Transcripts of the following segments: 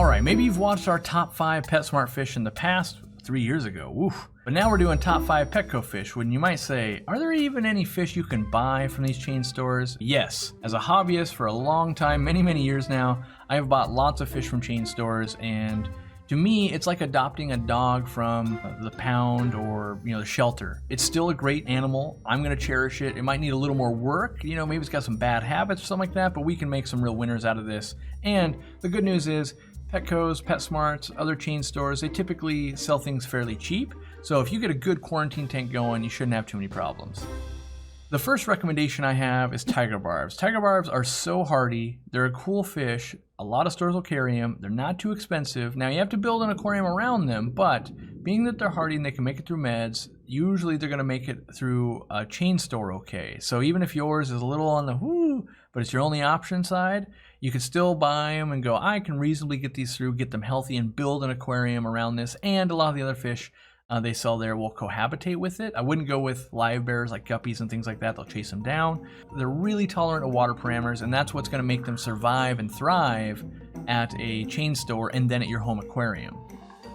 All right, maybe you've watched our top 5 PetSmart fish in the past 3 years ago. Woof. But now we're doing top 5 Petco fish. When you might say, are there even any fish you can buy from these chain stores? Yes. As a hobbyist for a long time, many years now, I have bought lots of fish from chain stores, and to me, it's like adopting a dog from the pound or the shelter. It's still a great animal. I'm gonna cherish it. It might need a little more work. Maybe it's got some bad habits or something like that, but we can make some real winners out of this. And the good news is, Petco's, PetSmarts, other chain stores, they typically sell things fairly cheap. So if you get a good quarantine tank going, you shouldn't have too many problems. The first recommendation I have is Tiger Barbs. Tiger Barbs are so hardy. They're a cool fish. A lot of stores will carry them. They're not too expensive. Now you have to build an aquarium around them, but being that they're hardy and they can make it through meds, usually they're gonna make it through a chain store okay. So even if yours is a little on the whoo, but it's your only option side, you can still buy them and go, I can reasonably get these through, get them healthy, and build an aquarium around this. And a lot of the other fish they sell there will cohabitate with it. I wouldn't go with live bears like guppies and things like that. They'll chase them down. They're really tolerant of water parameters, and that's what's going to make them survive and thrive at a chain store and then at your home aquarium.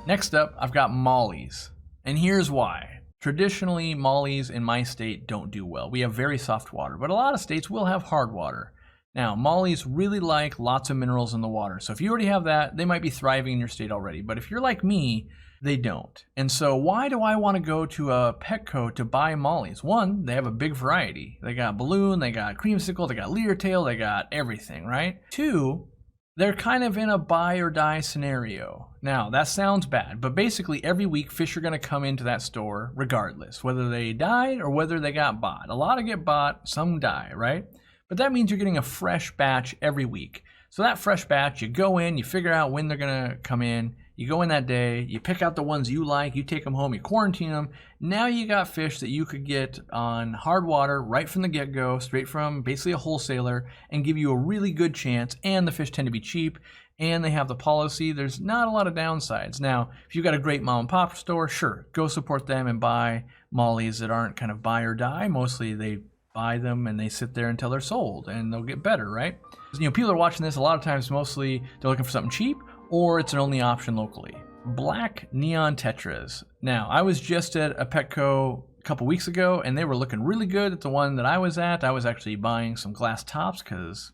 Next up, I've got Mollies. And here's why. Traditionally, Mollies in my state don't do well. We have very soft water, but a lot of states will have hard water. Now, Mollies really like lots of minerals in the water. So if you already have that, they might be thriving in your state already. But if you're like me, they don't. And so why do I want to go to a Petco to buy Mollies? One, they have a big variety. They got balloon, they got creamsicle, they got leader tail, they got everything, right? Two, they're kind of in a buy or die scenario. Now, that sounds bad, but basically every week fish are going to come into that store regardless, whether they died or whether they got bought. A lot of get bought, some die, right? But that means you're getting a fresh batch every week. So that fresh batch, you go in, you figure out when they're going to come in, you go in that day, you pick out the ones you like, you take them home, you quarantine them. Now you got fish that you could get on hard water right from the get-go, straight from basically a wholesaler, and give you a really good chance. And the fish tend to be cheap, and they have the policy. There's not a lot of downsides. Now, if you've got a great mom and pop store, sure, go support them and buy Mollies that aren't kind of buy or die. Mostly they buy them and they sit there until they're sold, and they'll get better, right? People are watching this a lot of times, mostly they're looking for something cheap, or it's an only option locally. Black neon tetras. Now, I was just at a Petco a couple weeks ago, and they were looking really good at the one that I was at. I was actually buying some glass tops because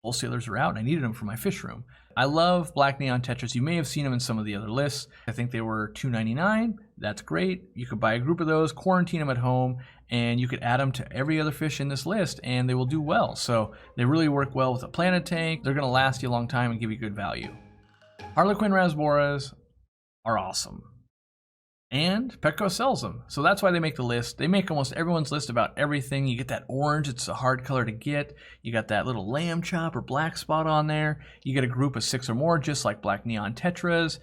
wholesalers were out and I needed them for my fish room. I love black neon tetras. You may have seen them in some of the other lists. I think they were $2.99. That's great. You could buy a group of those, quarantine them at home, and you could add them to every other fish in this list, and they will do well. So they really work well with a planted tank. They're going to last you a long time and give you good value. Harlequin Rasboras are awesome. And Petco sells them. So that's why they make the list. They make almost everyone's list about everything. You get that orange, it's a hard color to get. You got that little lamb chop or black spot on there. You get a group of 6 or more, just like black neon tetras.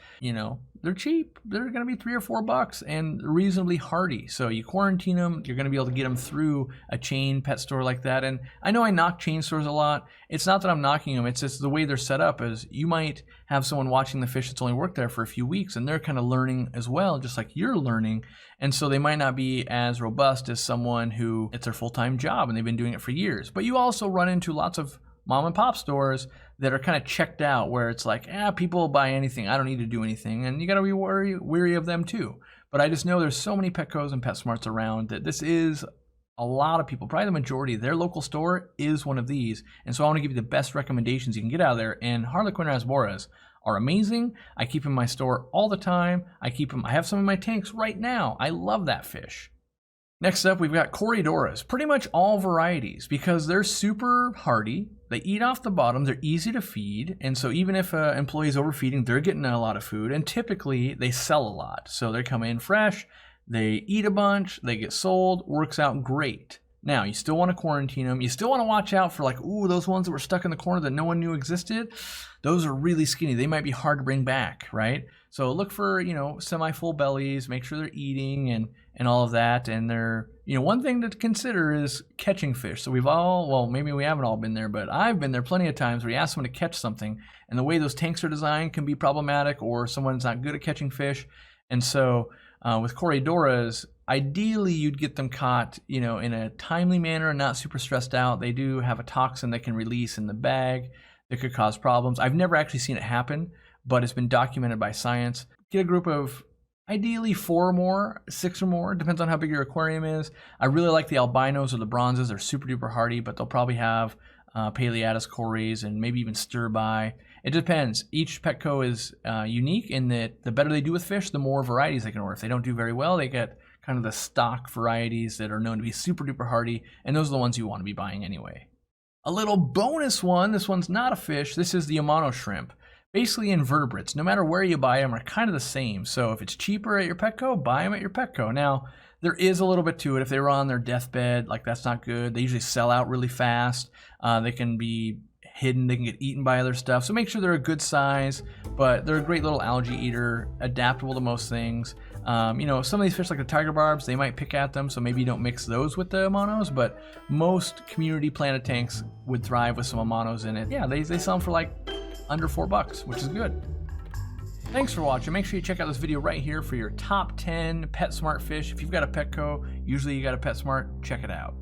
They're cheap. They're going to be $3 or $4 and reasonably hardy. So you quarantine them, you're going to be able to get them through a chain pet store like that. And I know I knock chain stores a lot. It's not that I'm knocking them. It's just the way they're set up is you might have someone watching the fish that's only worked there for a few weeks, and they're kind of learning as well, just like you're learning. And so they might not be as robust as someone who it's their full-time job and they've been doing it for years. But you also run into lots of mom and pop stores that are kind of checked out, where it's like, people will buy anything, I don't need to do anything, and you got to be weary of them too. But I just know there's so many Petcos and PetSmarts around that this is a lot of people, probably the majority, their local store is one of these. And so I want to give you the best recommendations you can get out of there. And Harlequin Rasboras are amazing. I keep them in my store all the time. I have some in my tanks right now. I love that fish. Next up, we've got Corydoras, pretty much all varieties, because they're super hardy. They eat off the bottom, they're easy to feed, and so even if an employee is overfeeding, they're getting a lot of food, and typically they sell a lot. So they come in fresh, they eat a bunch, they get sold, works out great. Now, you still want to quarantine them. You still want to watch out for those ones that were stuck in the corner that no one knew existed. Those are really skinny. They might be hard to bring back, right? So look for, semi-full bellies, make sure they're eating and all of that. And they're, one thing to consider is catching fish. So maybe we haven't all been there, but I've been there plenty of times where you ask someone to catch something, and the way those tanks are designed can be problematic, or someone's not good at catching fish. And so with Corydoras, ideally you'd get them caught, in a timely manner and not super stressed out. They do have a toxin that can release in the bag that could cause problems. I've never actually seen it happen, but it's been documented by science. Get a group of ideally 4 or more, 6 or more, depends on how big your aquarium is. I really like the albinos or the bronzes. They're super duper hardy, but they'll probably have Paleatus cories and maybe even stir-by. It depends. Each Petco is unique in that the better they do with fish, the more varieties they can order. If they don't do very well, they get kind of the stock varieties that are known to be super duper hardy, and those are the ones you want to be buying anyway. A little bonus one, this one's not a fish, this is the Amano Shrimp. Basically invertebrates, no matter where you buy them, are kind of the same. So if it's cheaper at your Petco, buy them at your Petco. Now, there is a little bit to it. If they were on their deathbed, like that's not good. They usually sell out really fast. They can be hidden, they can get eaten by other stuff. So make sure they're a good size, but they're a great little algae eater, adaptable to most things. You know, some of these fish like the tiger barbs, they might pick at them, so maybe you don't mix those with the Amanos, but most community planted tanks would thrive with some Amanos in it. Yeah, they sell them for like under $4, which is good. Thanks for watching. Make sure you check out this video right here for your top 10 PetSmart fish. If you've got a Petco, usually you got a PetSmart, check it out.